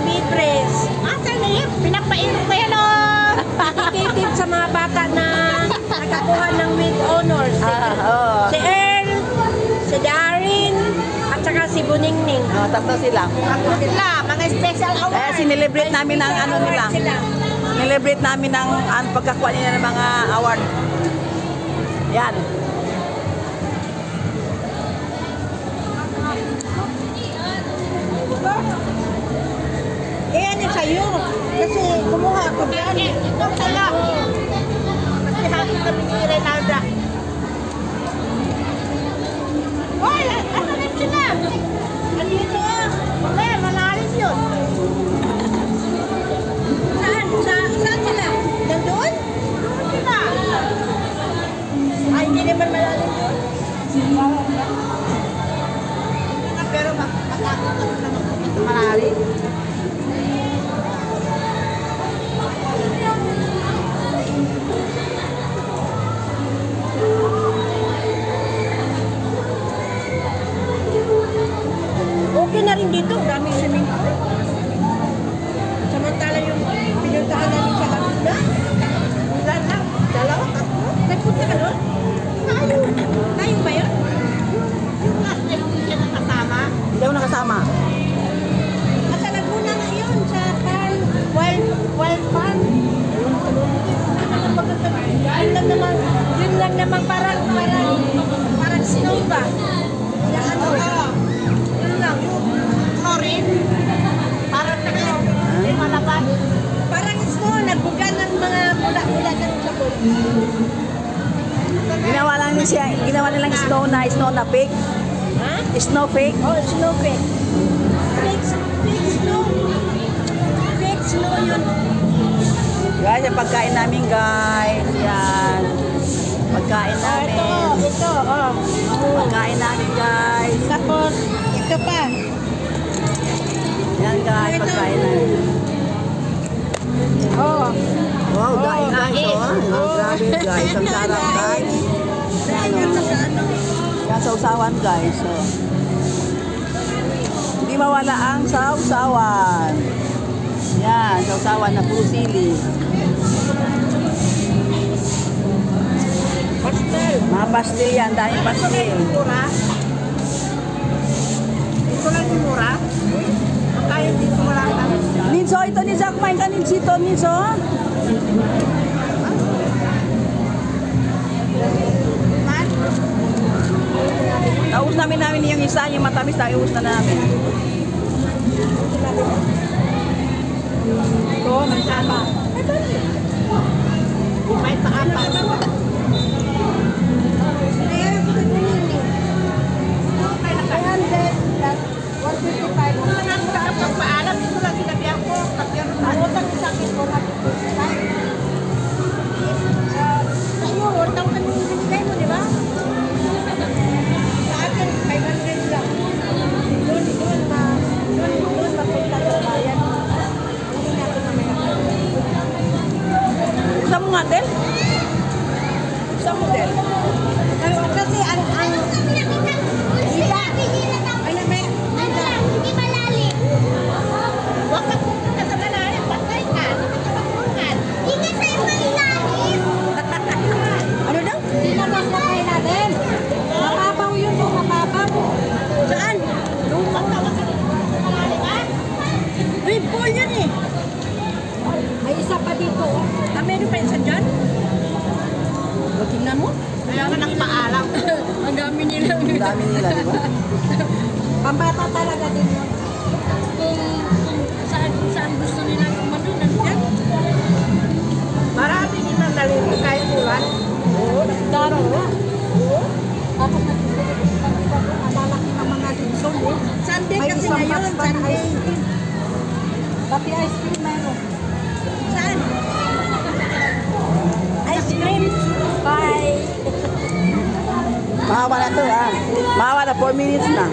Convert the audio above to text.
Bibres. Asan na yun? Pinapainom ko yan o. Dedicated sa mga bata na nakakuha ng with honors. Si Earl, si Darin, at saka si Buningning. Tatlo sila. Ako sila, mga special award. Kaya sinelebrate namin ang ano nila. Sinelebrate namin ang pagkakuha nila ng mga award. Yan. Ano sa'yo? Kasi kumuha ako dyan. Ito sa'yo. Kasi hangin kami ni Renalda. Hoy, ano na sila? Andito ah. Okay, malalim yun. Saan? Saan sila? Nandun? Doon sila. Ay, hindi naman malalim yun. Pero matakot ako na magpupunta malalim. Okay na rin dito. Daming swimming pool. Samantala yung pinuntahan namin sa Laguna. Wala na. Dalawa, tatlo. Nagpunta ka doon? Tayo. Tayo ba yun? Yung last night hindi siya nakasama. Hindi ako nakasama. At sa Laguna na yun. Sa farm. Wild farm. Yun lang naman parang snow ba? Yung ano? Yun lang. Chlorine. Parang hindi malabas. Parang snow. Nagbuga ng mga mula-mula ng sabon. Ginawa nilang snow na fake. Ha? Snow fake. Oh, snow fake. Fake snow. Fake snow yun. Guys, yung pagkain namin guys. Yan. Pagkain namin. Ito, oh. Pagkain namin guys. Tapos, ito pa. Yan guys, pagkain namin. Oh. Wow, guys, grabe guys. Ang sarap guys. Yan, sausawan guys. So, hindi mawala ang sausawan. Yan, sausawan na puro sili. Pastel. Mga pastel yan, dahil pastel. Mura. Ito lang yung mura. Kaya dito wala ka. Ninso, ito Ninso, kumain ka Ninsito, Ninso. Man? Naubos namin yung isa, yung matamis, naubos na namin. Ito, may saba. May paapa. Pagpaalam, ito lang sinabihan ko. Utang sa akin ko. Sa'yo, utang ka nung binigay mo, di ba? Sa akin, 500 lang. Doon mapunta sa bayan. Hindi natin mamaya. Isa mo nga, Del? Isa mo, Del? Kasi ang Huwag ka pupunta sa malalim. Patay ka. Hindi ka mapungan. Hindi sa'yo malalim. ano daw? Tinabas na kayo natin. Mababaw yun kung mababaw. Saan? Lumang na ka dito sa malalim, ha? Red Bull yun eh. May isa pa dito. Meron pa isa dyan? Tingnan mo. Kaya ka nagpaalam. Ang dami nila. Ang dami nila, di ba? Pambata talaga din yun. Kung saan gusto nila kumano, nandiyan. Marami din ang nalito kahit ulan. Oo, nagdaro. Oo. Tapos nalalaki ng mga Dixon eh. Sunday kasi ngayon, Sunday. Pati ice cream meron. Saan? Ice cream. Bye. Mahawa na to, ha? Mahawa na, 4 minutes na.